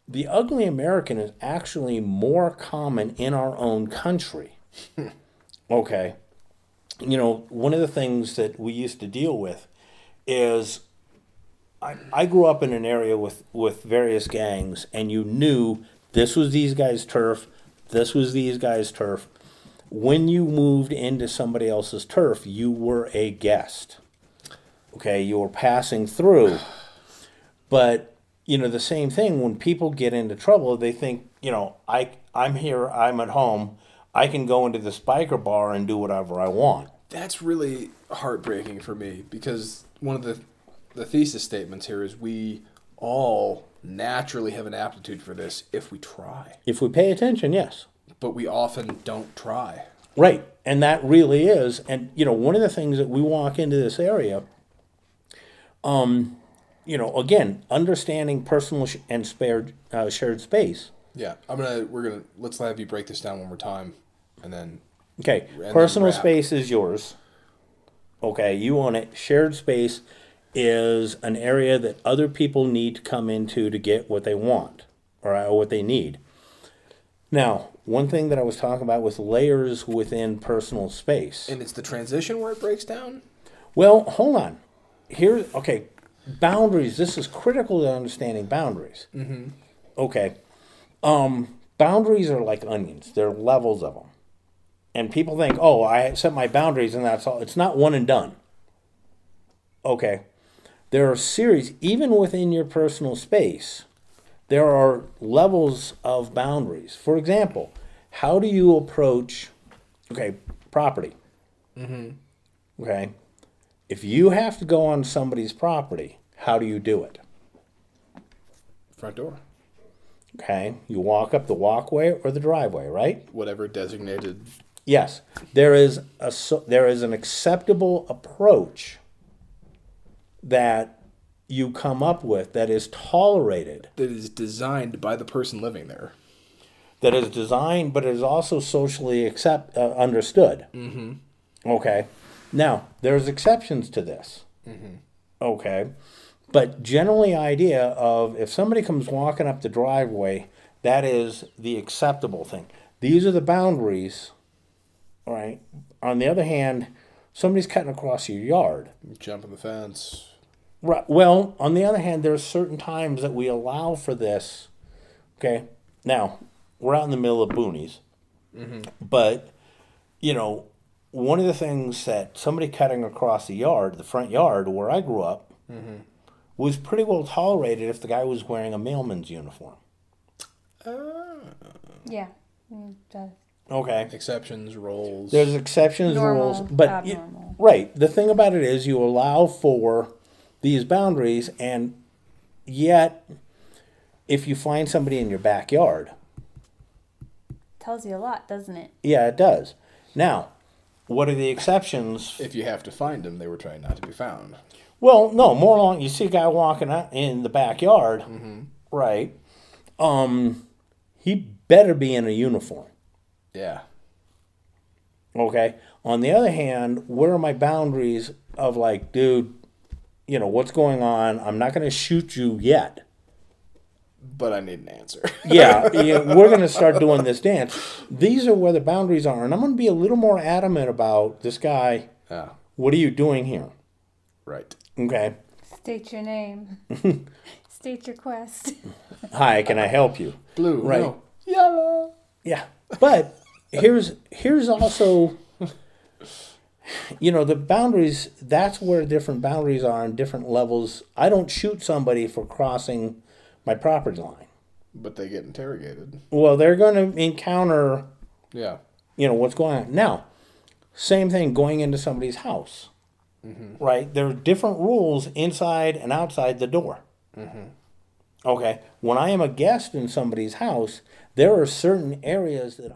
the ugly American is actually more common in our own country. Okay. One of the things that we used to deal with is I grew up in an area with various gangs, and you knew this was these guys' turf, this was these guys' turf. When you moved into somebody else's turf, you were a guest. Okay, you were passing through. But, the same thing, when people get into trouble, they think, I'm here, I'm at home, I can go into this biker bar and do whatever I want. That's really heartbreaking for me, because one of the thesis statements here is we all naturally have an aptitude for this if we try. If we pay attention, yes. But we often don't try. Right, and that really is. And, one of the things that we walk into this area, again, understanding personal and shared space. Yeah, let's have you break this down one more time, and then. Okay, personal space is yours. Okay, you own it. Shared space is an area that other people need to come into to get what they want or what they need. Now, one thing that I was talking about was layers within personal space. And it's the transition where it breaks down? Well, hold on. Boundaries. This is critical to understanding boundaries. Mm-hmm. Okay. Boundaries are like onions. There are levels of them. And people think, oh, I set my boundaries and that's all. It's not one and done. Okay. There are series, even within your personal space, there are levels of boundaries. For example, how do you approach, property? Mm-hmm. Okay. If you have to go on somebody's property, how do you do it? Front door. Okay. You walk up the walkway or the driveway, right? Whatever designated. Yes. There is an acceptable approach that you come up with that is tolerated. That is designed by the person living there. That is designed, but is also socially understood. Mm-hmm. Okay. Now, there's exceptions to this. Mm-hmm. Okay. But generally idea of if somebody comes walking up the driveway, that is the acceptable thing. These are the boundaries, all right? On the other hand, somebody's cutting across your yard. Jumping the fence. Right. Well, on the other hand, there's certain times that we allow for this. Okay. Now, we're out in the middle of boonies. Mm-hmm. But, one of the things that somebody cutting across the front yard where I grew up, mm-hmm. was pretty well tolerated if the guy was wearing a mailman's uniform. Yeah. It does. Okay. Exceptions, rules. There's exceptions, Normal, rules. But abnormal. right. The thing about it is you allow for these boundaries, and yet if you find somebody in your backyard. Tells you a lot, doesn't it? Yeah, it does. Now, what are the exceptions? If you have to find them, they were trying not to be found. Well, no, more along, you see a guy walking out in the backyard, mm-hmm. right? He better be in a uniform. Yeah. Okay. On the other hand, where are my boundaries of like, dude, what's going on? I'm not going to shoot you yet. But I need an answer. yeah, we're going to start doing this dance. These are where the boundaries are, and I'm going to be a little more adamant about this guy. Yeah. What are you doing here? Right. Okay. State your name. State your quest. Hi, can I help you? Blue. Right. No. Yellow. Yeah. But here's also, the boundaries, that's where different boundaries are on different levels. I don't shoot somebody for crossing my property line. But they get interrogated. Well, they're going to encounter, yeah, what's going on. Now, same thing going into somebody's house, mm-hmm. right? There are different rules inside and outside the door. Mm-hmm. Okay. When I am a guest in somebody's house, there are certain areas that